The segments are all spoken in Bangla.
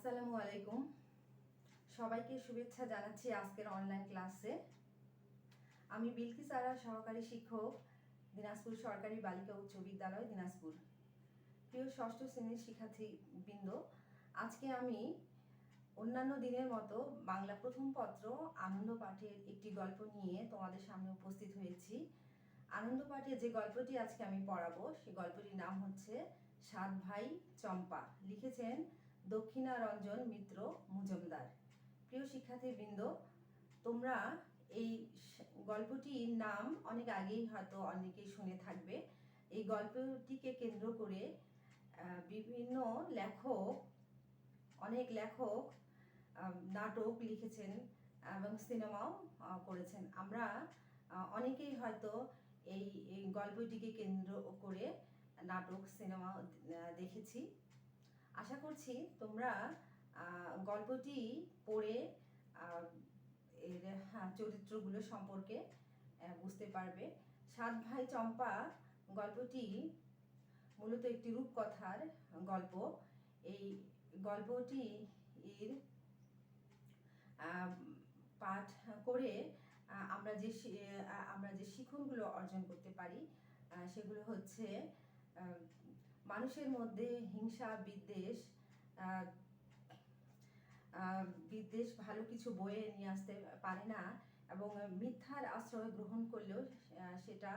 আসসালামু আলাইকুম। সবাইকে শুভেচ্ছা জানাচ্ছি আজকের অনলাইন ক্লাসে। আমি বিলকিস আরা, সহকারী শিক্ষক, দিনাজপুর সরকারি বালিকা উচ্চ বিদ্যালয়, দিনাজপুর। প্রিয় ষষ্ঠ শ্রেণীর শিক্ষার্থীবৃন্দ, আজকে আমি অন্যান্য দিনের মতো বাংলা প্রথম পত্র আনন্দ পাঠের একটি গল্প নিয়ে তোমাদের সামনে উপস্থিত হয়েছি। আনন্দ পাঠে যে গল্পটি আজকে আমি পড়াবো, সেই গল্পটির নাম হচ্ছে সাত ভাই চম্পা। লিখেছেন দক্ষিণারঞ্জন মিত্র মজুমদার। প্রিয় শিক্ষার্থীবৃন্দ, তোমরা এই গল্পটির নাম অনেক আগেই হয়তো অনেকেই শুনে থাকবে। এই গল্পটিকে কেন্দ্র করে বিভিন্ন অনেক লেখক নাটক লিখেছেন এবং সিনেমাও করেছেন। আমরা অনেকেই হয়তো এই গল্পটিকে কেন্দ্র করে নাটক সিনেমা দেখেছি। আশা করছি তোমরা গল্পটি পড়ে এর চরিত্রগুলো সম্পর্কে বুঝতে পারবে। সাত ভাই চম্পা গল্পটি মূলত একটি রূপকথার গল্প। এই গল্পটি এর পাঠ করে আমরা যে শিক্ষণগুলো অর্জন করতে পারি সেগুলো হচ্ছে মানুষের মধ্যে হিংসা বিদ্বেষ ভালো কিছু বয়ে নিয়ে আসতে পারে না, এবং মিথ্যার আশ্রয় গ্রহণ করলেও সেটা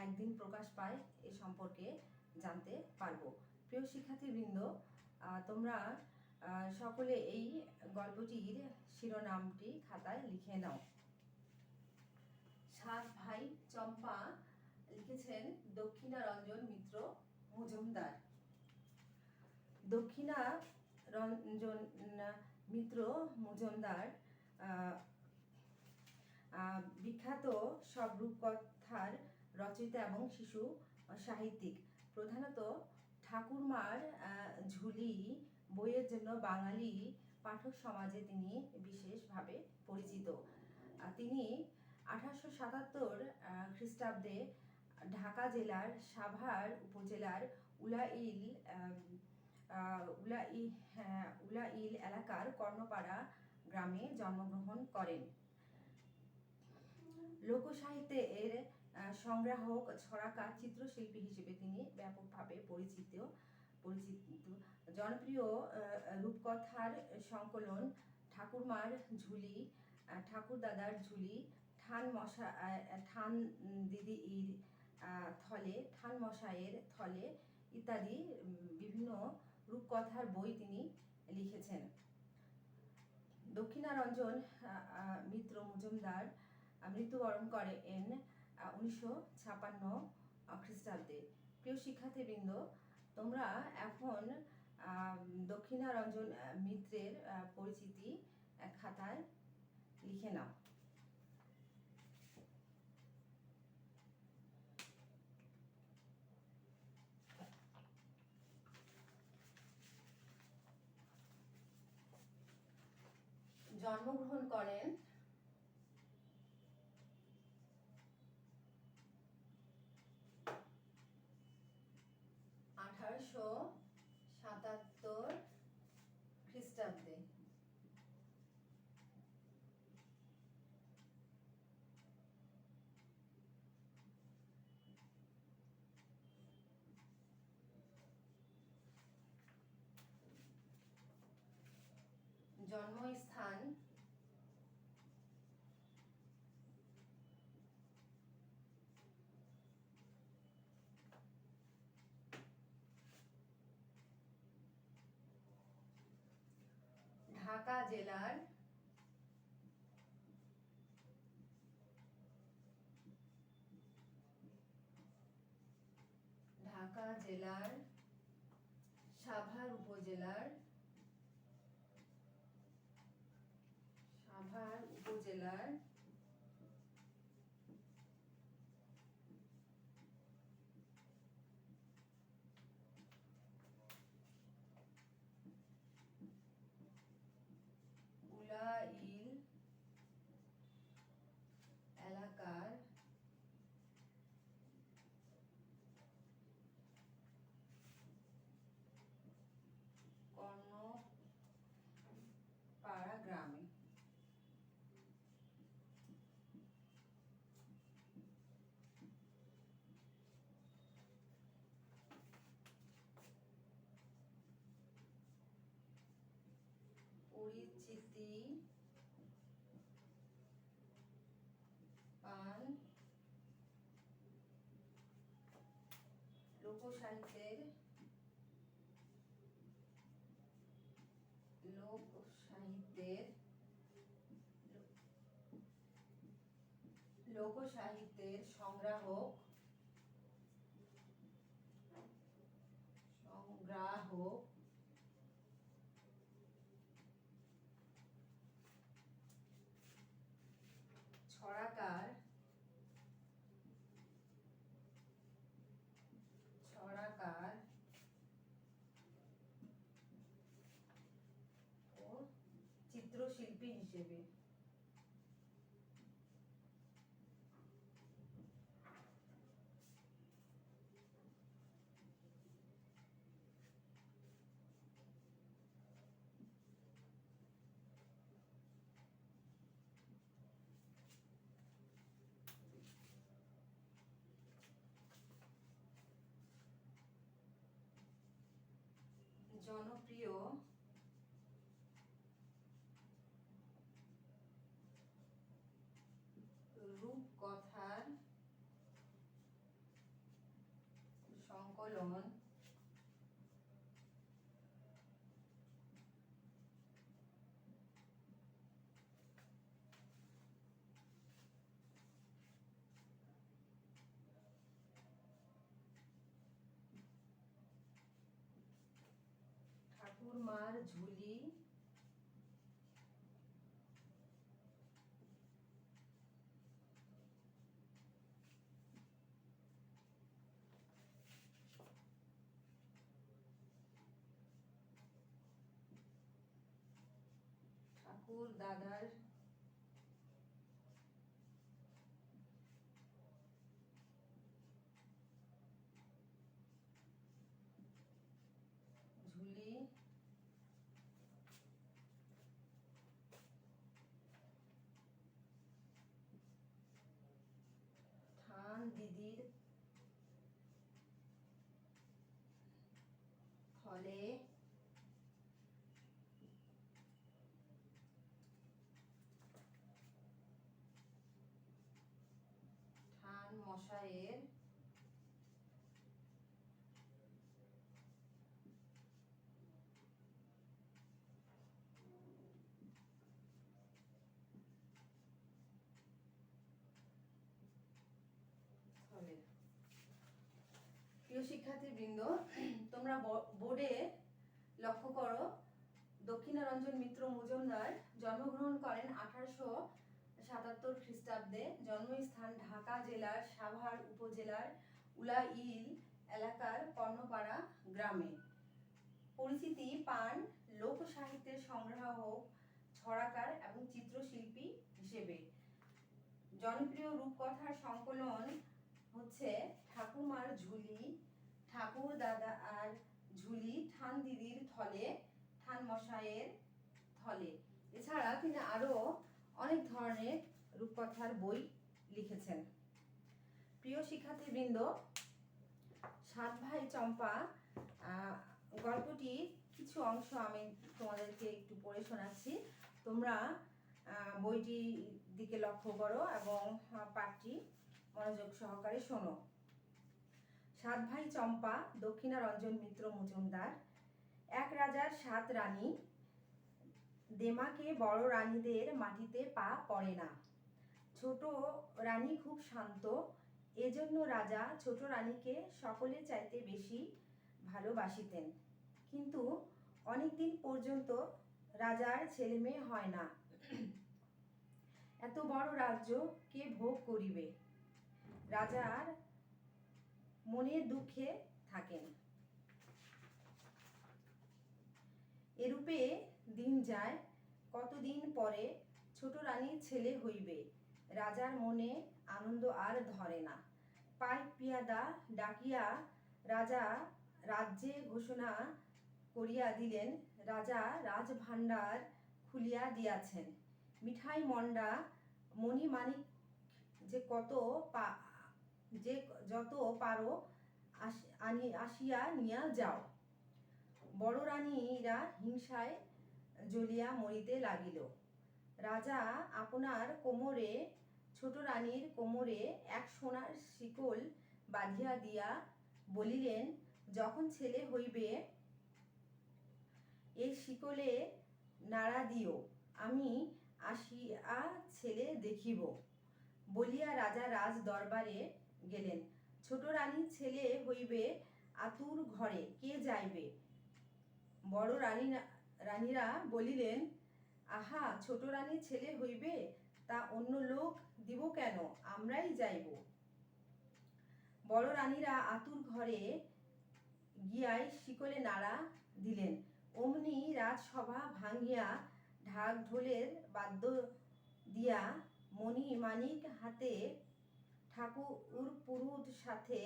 একদিন প্রকাশ পায়, এ সম্পর্কে জানতে পারবো। প্রিয় শিক্ষার্থীবৃন্দ, তোমরা সকলে এই গল্পটির শিরোনামটি খাতায় লিখে নাও। সাত ভাই চম্পা, লিখেছেন দক্ষিণারঞ্জন মিত্র মজুমদার। দক্ষিণারঞ্জন মিত্র মজুমদার বিখ্যাত সব রূপকথার রচয়িতা এবং শিশু সাহিত্যিক। প্রধানত ঠাকুরমার ঝুলি বইয়ের জন্য বাঙালি পাঠক সমাজে তিনি বিশেষভাবে পরিচিত। তিনি 1877 খ্রিস্টাব্দে ঢাকা জেলার সাভার উপজেলার উলাইল এলাকার কর্ণপাড়া গ্রামে জন্মগ্রহণ করেন। লোকসাহিত্যে এর সংগ্রাহক, ছড়াকার, চিত্রশিল্পী হিসেবে তিনি ব্যাপকভাবে পরিচিত। জনপ্রিয় রূপকথার সংকলন ঠাকুরমার ঝুলি, ঠাকুরদাদার ঝুলি, ঠান দিদির থলে, ঠান মশাইয়ের থলে ইত্যাদি বিভিন্ন রূপকথার বই তিনি লিখেছেন। দক্ষিণারঞ্জন মিত্র মজুমদার মৃত্যুবরণ করেন 1956 খ্রিস্টাব্দে। প্রিয় শিক্ষার্থীবৃন্দ, তোমরা এখন দক্ষিণারঞ্জন মিত্রের পরিচিতি খাতায় লিখে নাও। জন্মগ্রহণ করেন 1877 খ্রিস্টাব্দে। জন্মস্থান ঢাকা জেলার সাভার উপজেলার উলাইল এলাকার পরিচিতি পান লোকসাহিত্যের সংগ্রাহক ছড়াকার ও চিত্রশিল্পী হিসেবে জনপ্রিয় রূপকথার সংকলন ঠাকুরমার ঝুলি ঠাকুর দাদার ঝুলি ঠান দিদির থলে ঠান মশাইয়ের থলে। প্রিয় শিক্ষার্থীবৃন্দ, তোমরা বোর্ডে লক্ষ্য করো, দক্ষিণারঞ্জন মিত্র মজুমদার জন্মগ্রহণ করেন 1877 খ্রিস্টাব্দে। জন্মস্থান ঢাকা জেলার সাভার উপজেলার উলাইল এলাকার কর্ণপাড়া গ্রামে। পরিচিতি পান লোক সাহিত্যের সংগ্রাহক, ছড়াকার এবং চিত্রশিল্পী হিসেবে। জনপ্রিয় রূপকথার সংকলন হচ্ছে ঠাকুরমার ঝুলি, ঠাকুর দাদা আর ঝুলি, ঠান দিদির থলে, ঠান মশাইয়ের থলে। এছাড়া তিনি আরো অনেক ধরনের রূপকথার বই লিখেছেন। প্রিয় শিক্ষার্থীবৃন্দ, সাত ভাই চম্পা গল্পটি কিছু অংশ আমি তোমাদেরকে একটু পড়ে শোনাচ্ছি। তোমরা বইটি দিকে লক্ষ্য করো এবং পাঠটি মনোযোগ সহকারে শোনো। সাত ভাই চম্পা, দক্ষিণারঞ্জন মিত্র মজুমদার। এক রাজার 7 রানী, দেমাকে বড় রানীদের মাটিতে পা পড়ে না। ছোট রানী খুব শান্ত, এজন্য রাজা ছোট রানীকে সকলের চাইতে বেশি ভালোবাসিতেন। কিন্তু অনেকদিন পর্যন্ত রাজার ছেলে মেয়ে হয় না। এত বড় রাজ্য কে ভোগ করিবে? রাজার মনের দুঃখে থাকেন। এরূপে দিন যায়। কতদিন পরে ছোট রানীর ছেলে হইবে। রাজার মনে আনন্দ আর ধরে না। পাইক পিয়াদা ডাকিয়া রাজা রাজ্যে ঘোষণা করিয়া দিলেন, রাজা রাজভাণ্ডার খুলিয়া দিয়াছেন। মিঠাই মন্ডা মণিমাণিক যে যত পারো আসিয়া নিয়া যাও। বড় রানীরা হিংসায় জ্বলিয়া মরিতে লাগিল। রাজা আপনার কোমরে, ছোট রানীর কোমরে এক সোনার শিকল বাঁধিয়া দিয়া বলিলেন, যখন ছেলে হইবে এই শিকলে নাড়া দিও, আমি আসিয়া ছেলে দেখিব। বলিয়া রাজা রাজ দরবারে গেলেন। ছোট রানীর ছেলে হইবে আতুর ঘরে, কে যাইবে? বড় রানীরা বলিলেন, আহা, ছোট রানীর ছেলে হইবে, তা অন্য লোক দিব কেন, আমরাই যাইব। বড় রানীরা আতুর ঘরে গিয়াই শিকলে নাড়া দিলেন। অমনি রাজসভা ভাঙ্গিয়া ঢাক ঢোলের বাদ্য দিয়া মণি মানিক হাতে ঠাকুর পুরুত সাথে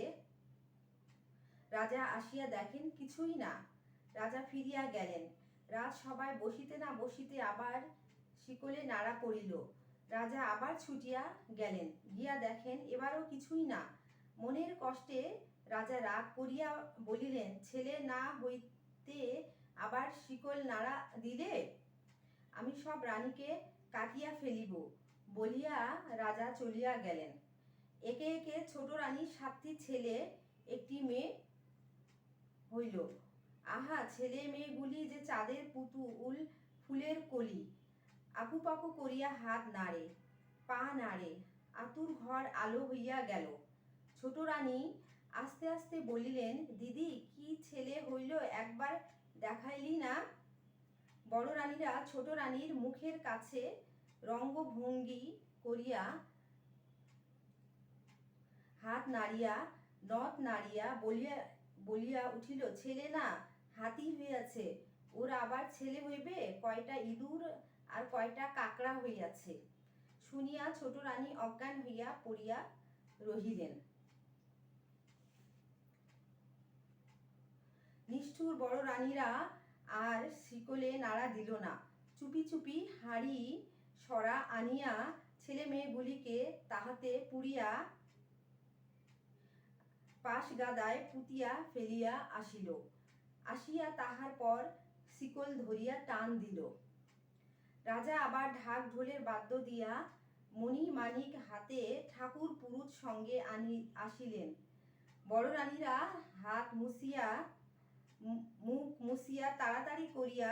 রাজা আসিয়া দেখেন কিছুই না। রাজা ফিরিয়া গেলেন। রাজসভায় বসিতে না বসিতে আবার শিকলে নাড়া পড়িল। রাজা আবার ছুটিয়া গেলেন, গিয়া দেখেন এবারও কিছুই না। মনের কষ্টে রাজা রাগ করিয়া বলিলেন, ছেলে না হইতে আবার শিকল নাড়া দিলে, আমি সব রানীকে কাটিয়া ফেলিব। বলিয়া রাজা চলিয়া গেলেন। একে একে ছোট রানীর 7টি ছেলে, একটি মেয়ে হইল। আহা, ছেলে মেয়েগুলি যে চাঁদের পুতুল, ফুলের কলি, আকুপাকু করিয়া হাত নাড়ে, পা নাড়ে, আতুর ঘর আলো হইয়া গেল। ছোট রানী আস্তে আস্তে বলিলেন, দিদি, কি ছেলে হইল, একবার দেখাইলি না? বড় রানীরা ছোট রানীর মুখের কাছে রঙ্গভঙ্গি করিয়া হাত নাড়িয়া, নথ নাড়িয়া বলিয়া উঠিল, ছেলে না, হাতি হইয়াছে। ওর আবার ছেলে হইবে? কয়টা ইঁদুর আর কয়টা কাকড়া হইয়াছে। শুনিয়া ছোট রানী অজ্ঞান হইয়া পড়িয়া রহিলেন। নিষ্ঠুর বড় রানীরা আর শিকলে নাড়া দিল না। চুপি চুপি হাঁড়ি সরা আনিয়া ছেলে মেয়েগুলিকে তাহাতে পুড়িয়া পাশ গাদায় পুঁতিয়া ফেলিয়া আসিল। আসিয়া তাহার পর শিকল ধরিয়া টান দিল। রাজা আবার ঢাক ঢোলের বাদ্য দিয়া মণি মানিক হাতে ঠাকুর পুরুত সঙ্গে আসিলেন। বড় রানীরা হাত মুছিয়া, মুখ মুছিয়া তাড়াতাড়ি করিয়া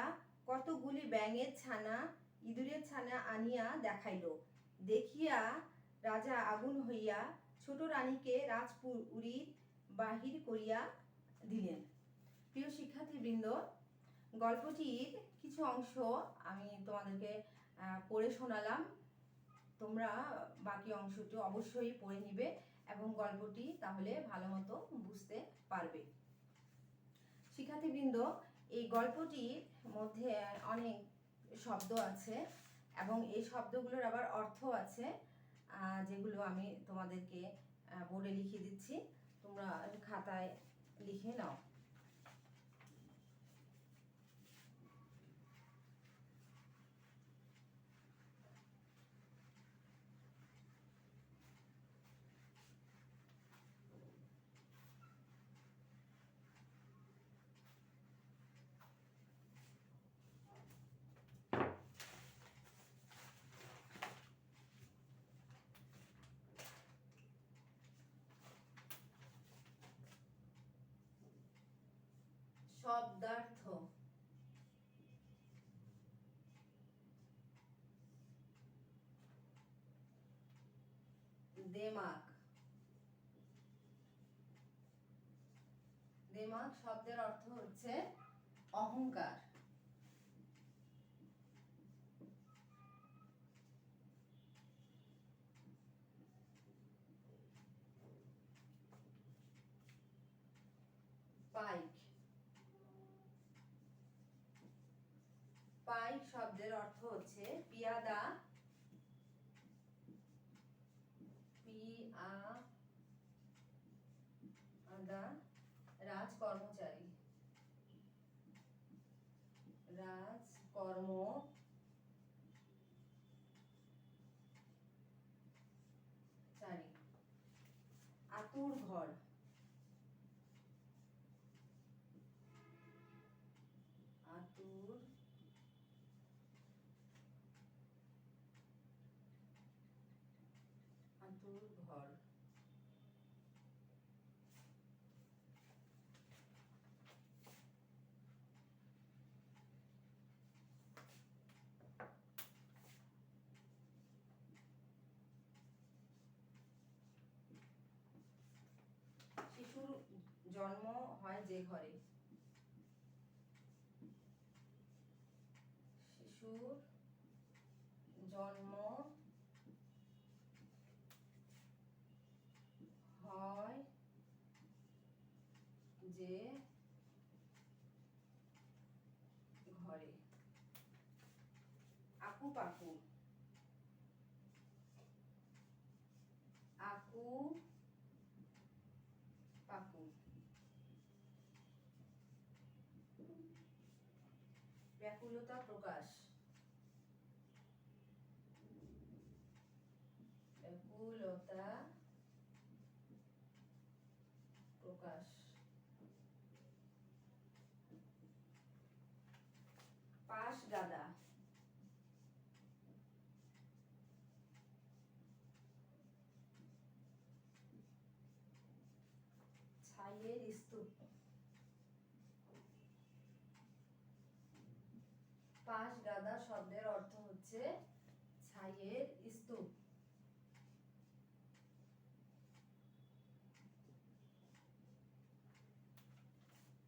কতগুলি ব্যাঙের ছানা, ইঁদুরের ছানা আনিয়া দেখাইল। দেখিয়া রাজা আগুন হইয়া ছোট রানীকে রাজপুরীর বাহির করিয়া দিলেন। প্রিয় শিক্ষার্থীবৃন্দ, গল্পটির কিছু অংশ আমি তোমাদেরকে পড়ে শোনালাম। তোমরা বাকি অংশটি অবশ্যই পড়ে নিবে এবং গল্পটি তাহলে ভালো মতো বুঝতে পারবে। শিক্ষার্থীবৃন্দ, এই গল্পটির মধ্যে অনেক শব্দ আছে এবং এই শব্দগুলোর আবার অর্থ আছে, যেগুলো আমি তোমাদেরকে বোর্ডে লিখে দিচ্ছি, তোমরা খাতায় লিখে নাও। শব্দার্থ: দেমাগ। দেমাগ শব্দের অর্থ হচ্ছে অহংকার। পাইক। পাইক শব্দের অর্থ হচ্ছে পিয়াদা, রাজকর্মচারী। আতুর ঘর। আতুর আতুর ঘর। শিশুর জন্ম হয় যে ঘরে, শিশুর জন্ম হয় যে ঘরে। আকু পাকু, আকু পাকু। ব্যাকুলতা প্রকাশ, ব্যাকুলতা প্রকাশ। পাশ গাদা, ছাইয়ের স্তূপ। পাশ গাদা শব্দের অর্থ হচ্ছে ছাইয়ের স্তূপ।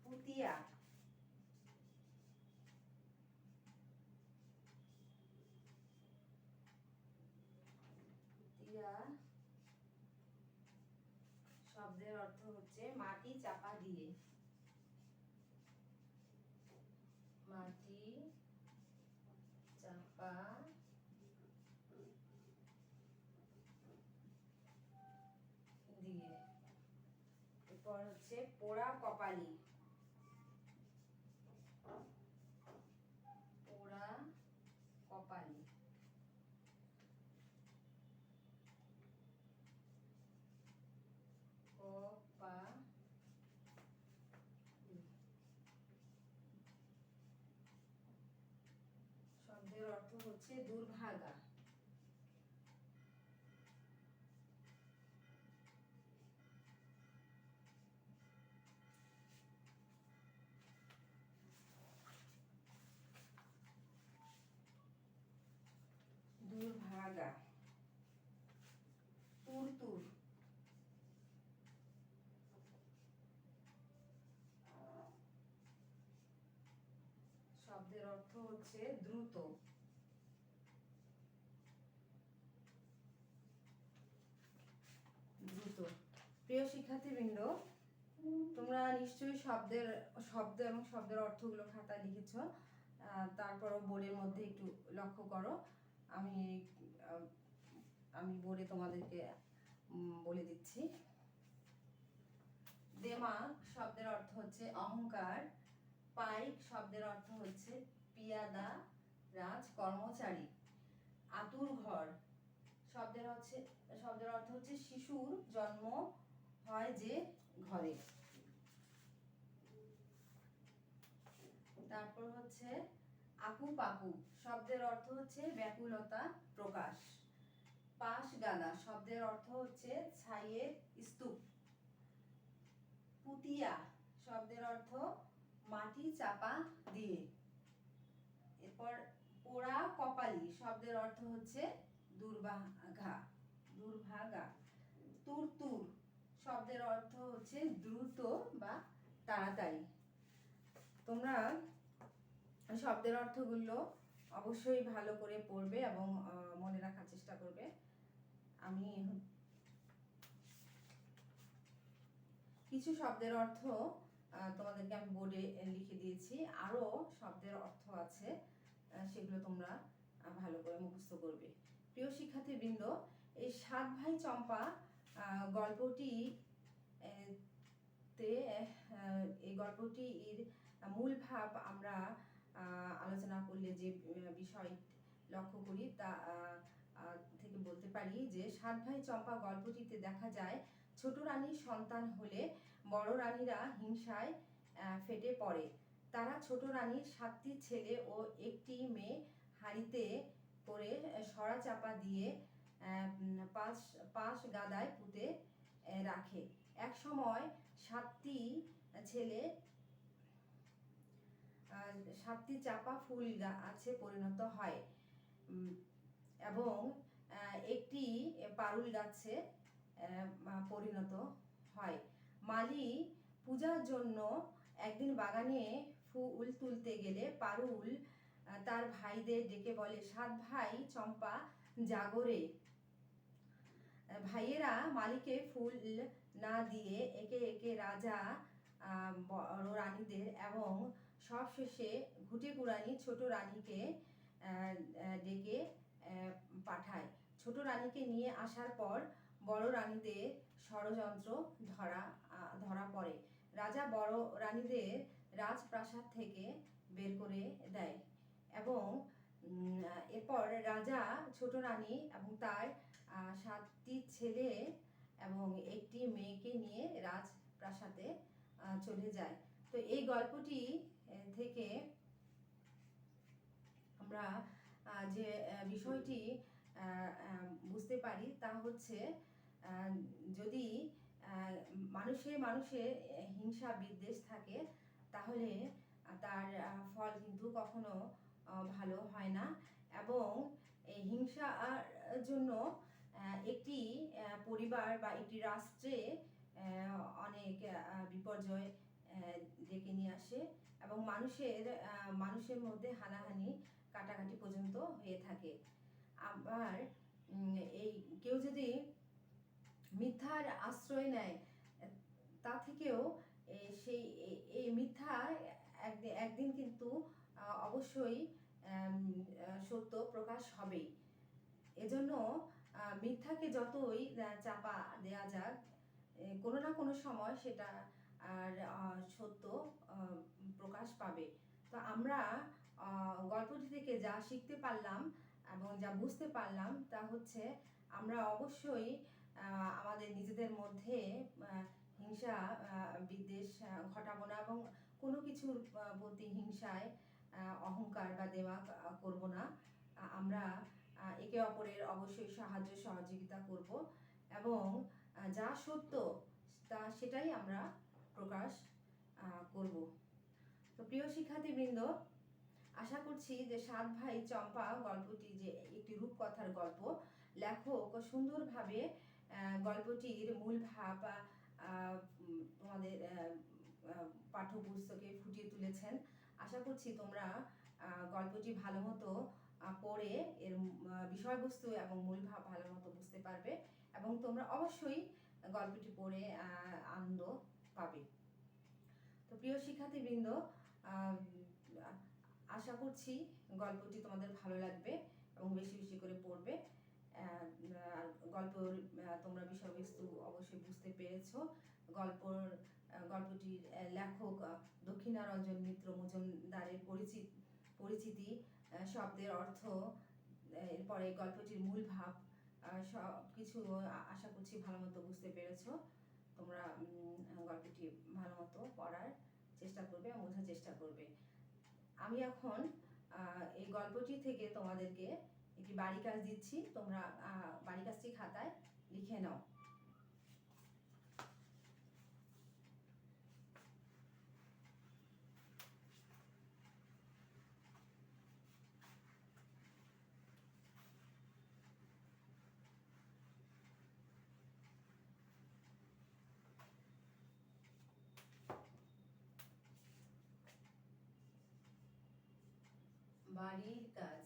পুতিয়া, পুতিয়া শব্দের অর্থ হচ্ছে মাটি চাপা দিয়ে, মাটি চাপা দিয়ে। এরপর হচ্ছে পোড়া কপালি, পোড়া কপালি। শব্দের অর্থ হচ্ছে দুর্ভাগা। দুর্ভাগা। তুরতুর, শব্দের অর্থ হচ্ছে দ্রুত। দ্রুত। প্রিয় শিক্ষার্থীবৃন্দ, তোমরা নিশ্চয়ই শব্দ এবং শব্দের অর্থগুলো খাতায় লিখেছ। তারপরও বোর্ডের মধ্যে একটু লক্ষ্য করো। আমি বোর্ডে তোমাদেরকে বলে দিচ্ছি। দেমাগ শব্দের অর্থ হচ্ছে অহংকার। পাইক শব্দের অর্থ হচ্ছে পিয়াদা রাজ কর্মচারী। আতুর ঘর শব্দের অর্থ হচ্ছে শিশুর জন্ম হয় যে ঘরে। তারপর হচ্ছে আকু পাকু শব্দের অর্থ হচ্ছে ব্যাকুলতা প্রকাশ। পাশ গাদা শব্দের অর্থ হচ্ছে ছাইয়ের স্তূপ। পুতিয়া শব্দের অর্থ মাটি চাপা দিয়ে। এরপর পোড়া কপালি শব্দের অর্থ হচ্ছে দুর্ভাগা। তুরতুর শব্দের অর্থ হচ্ছে দ্রুত বা তাড়াতাড়ি। তোমরা শব্দের অর্থগুলো অবশ্যই ভালো করে পড়বে এবং মনে রাখার চেষ্টা করবে। আমি কিছু শব্দের অর্থ তোমাদেরকে আমি বোর্ডে লিখে দিয়েছি, আরো শব্দের অর্থ আছে, সেগুলো তোমরা ভালো করে মুখস্থ করবে। প্রিয় শিক্ষার্থীবৃন্দ, এই সাত ভাই চম্পা গল্পটি এই গল্পটির মূল ভাব আমরা আলোচনা করলে যে বিষয় লক্ষ্য করি তা থেকে বলতে পারি যে সাত ভাই চম্পা গল্পটিতে দেখা যায় ছোট রানীর সন্তান হলে বড় রানীরা হিংসায় ফেটে পড়ে। তারা ছোট রানীর 7টি ছেলে ও একটি মেয়ে হাঁড়িতে করে সরা চাপা দিয়ে পাঁচ পাঁচ গাদায় পুঁতে রাখে। এক সময় 7টি ছেলে 7টি চাপা ফুল গাছে পরিণত হয় এবং একটি পারুল গাছে পরিণত হয়। মালি পূজার জন্য একদিন বাগানে ফুল তুলতে গেলে পারুল তার ভাইদের ডেকে বলে, 7 ভাই চম্পা জাগরে। ভাইয়েরা মালিকে ফুল না দিয়ে একে একে রাজা, বড় রানীদের এবং সবশেষে ঘুটে কুড়ানি ছোট রানীকে ডেকে পাঠায়। ছোট রানীকে নিয়ে আসার পর বড় রানীদের ষড়যন্ত্র ধরা পড়ে। রাজা বড় রানীদের রাজপ্রাসাদ থেকে বের করে দেয় এবং এরপর রাজা ছোট রানী এবং তার 7টি ছেলে এবং একটি মেয়েকে নিয়ে রাজপ্রাসাদে চলে যায়। তো এই গল্পটি থেকে আমরা যে বিষয়টি বুঝতে পারি তা হচ্ছে, যদি মানুষে হিংসা বিদ্বেষ থাকে তাহলে তার ফল কিন্তু কখনো ভালো হয় না এবং এই হিংসার জন্য একটি পরিবার বা একটি রাষ্ট্রে অনেক বিপর্যয় ডেকে নিয়ে আসে এবং মানুষের মধ্যে হানাহানি কাটাকাটি পর্যন্ত হয়ে থাকে। আবার এই কেউ যদি মিথ্যার আশ্রয় নেয় তা থেকেও সেই এই মিথ্যা একদিন কিন্তু অবশ্যই সত্য প্রকাশ হবেই। এজন্য মিথ্যাকে যতই চাপা দেয়া যাক, কোনো না কোনো সময় সেটা আর সত্য প্রকাশ পাবে। তো আমরা গল্পটি থেকে যা শিখতে পারলাম এবং যা বুঝতে পারলাম তা হচ্ছে, আমরা অবশ্যই আমাদের নিজেদের মধ্যে হিংসা বিদ্বেষ ঘটাবো না এবং কোনো কিছুর প্রতি হিংসায় অহংকার বা দেমাগ করব না। আমরা একে অপরের অবশ্যই সাহায্য সহযোগিতা করব এবং যা সত্য সেটাই আমরা প্রকাশ করব। তো প্রিয় শিক্ষার্থীবৃন্দ, আশা করছি যে 7 ভাই চম্পা গল্পটি যে একটি রূপকথার গল্প, লেখক সুন্দরভাবে গল্পটির মূল ভাব তোমাদের পাঠ্যপুস্তকে ফুটিয়ে তুলেছেন। আশা করছি তোমরা গল্পটি ভালো মতো পড়ে এর বিষয়বস্তু এবং মূল ভাব ভালো মতো বুঝতে পারবে এবং তোমরা অবশ্যই গল্পটি পড়ে আনন্দ পাবে। তো প্রিয় শিক্ষার্থীবৃন্দ, আশা করছি গল্পটি তোমাদের ভালো লাগবে এবং বেশি বেশি করে পড়বে। তোমরা বিষয়বস্তু অবশ্যই বুঝতে পেরেছো। গল্পটির লেখক দক্ষিণারঞ্জন মিত্র মজুমদারের পরিচিতি, শব্দের অর্থ, এরপরে গল্পটির মূল ভাব সব কিছু আশা করছি ভালো মতো বুঝতে পেরেছো। তোমরা গল্পটি ভালো মতো পড়ার চেষ্টা করবে এবং বোঝার চেষ্টা করবে। আমি এখন এই গল্পটি থেকে তোমাদেরকে একটি বাড়ি কাজ দিচ্ছি, তোমরা বাড়ি কাজটি খাতায় লিখে নাও। বাড়ির কাজ।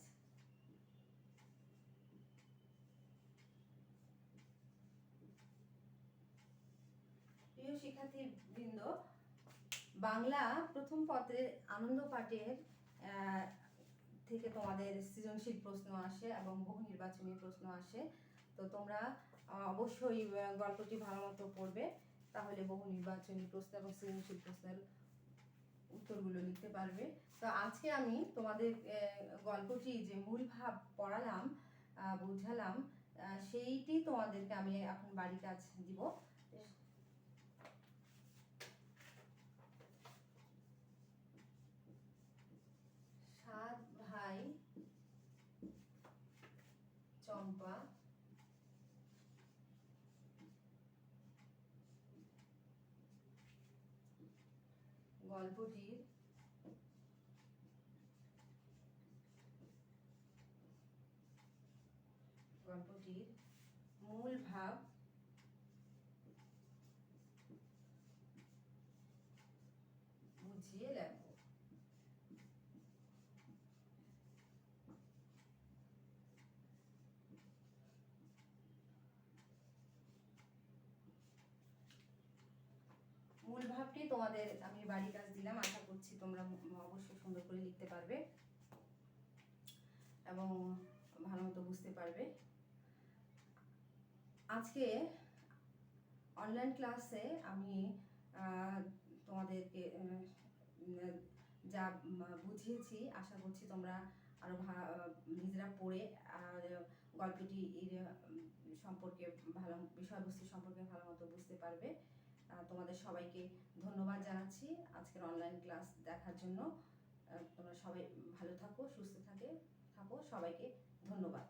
প্রিয় শিক্ষার্থীবৃন্দ, বাংলা প্রথম পত্রের আনন্দ পাঠের থেকে তোমাদের সৃজনশীল প্রশ্ন আসে এবং বহু নির্বাচনী প্রশ্ন আসে। তো তোমরা অবশ্যই গল্পটি ভালো মতো পড়বে, তাহলে বহু নির্বাচনী প্রশ্ন এবং সৃজনশীল প্রশ্নের উত্তরগুলো লিখতে পারবে। তো আজকে আমি তোমাদের গল্পটি যে মূল ভাব পড়ালাম, বুঝালাম, সেইটি তোমাদেরকে আমি এখন বাড়ি কাজ দিব। 7 ভাই চম্পা গল্পটির মূল ভাব বুঝিয়ে লেখো। মূল ভাবটি তোমাদের আমি বাড়ি কাজ দিলাম, আশা করছি তোমরা অবশ্যই সুন্দর করে লিখতে পারবে এবং ভালো মতো বুঝতে পারবে। আজকে অনলাইন ক্লাসে আমি তোমাদেরকে যা বুঝিয়েছি, আশা করছি তোমরা আরো নিজেরা পড়ে গল্পটি সম্পর্কে ভালো বিষয়বস্তু সম্পর্কে ভালো মতো বুঝতে পারবে। তোমাদের সবাইকে ধন্যবাদ জানাচ্ছি আজকের অনলাইন ক্লাস দেখার জন্য। তোমরা সবাই ভালো থাকো, সুস্থ থাকো, সবাইকে ধন্যবাদ।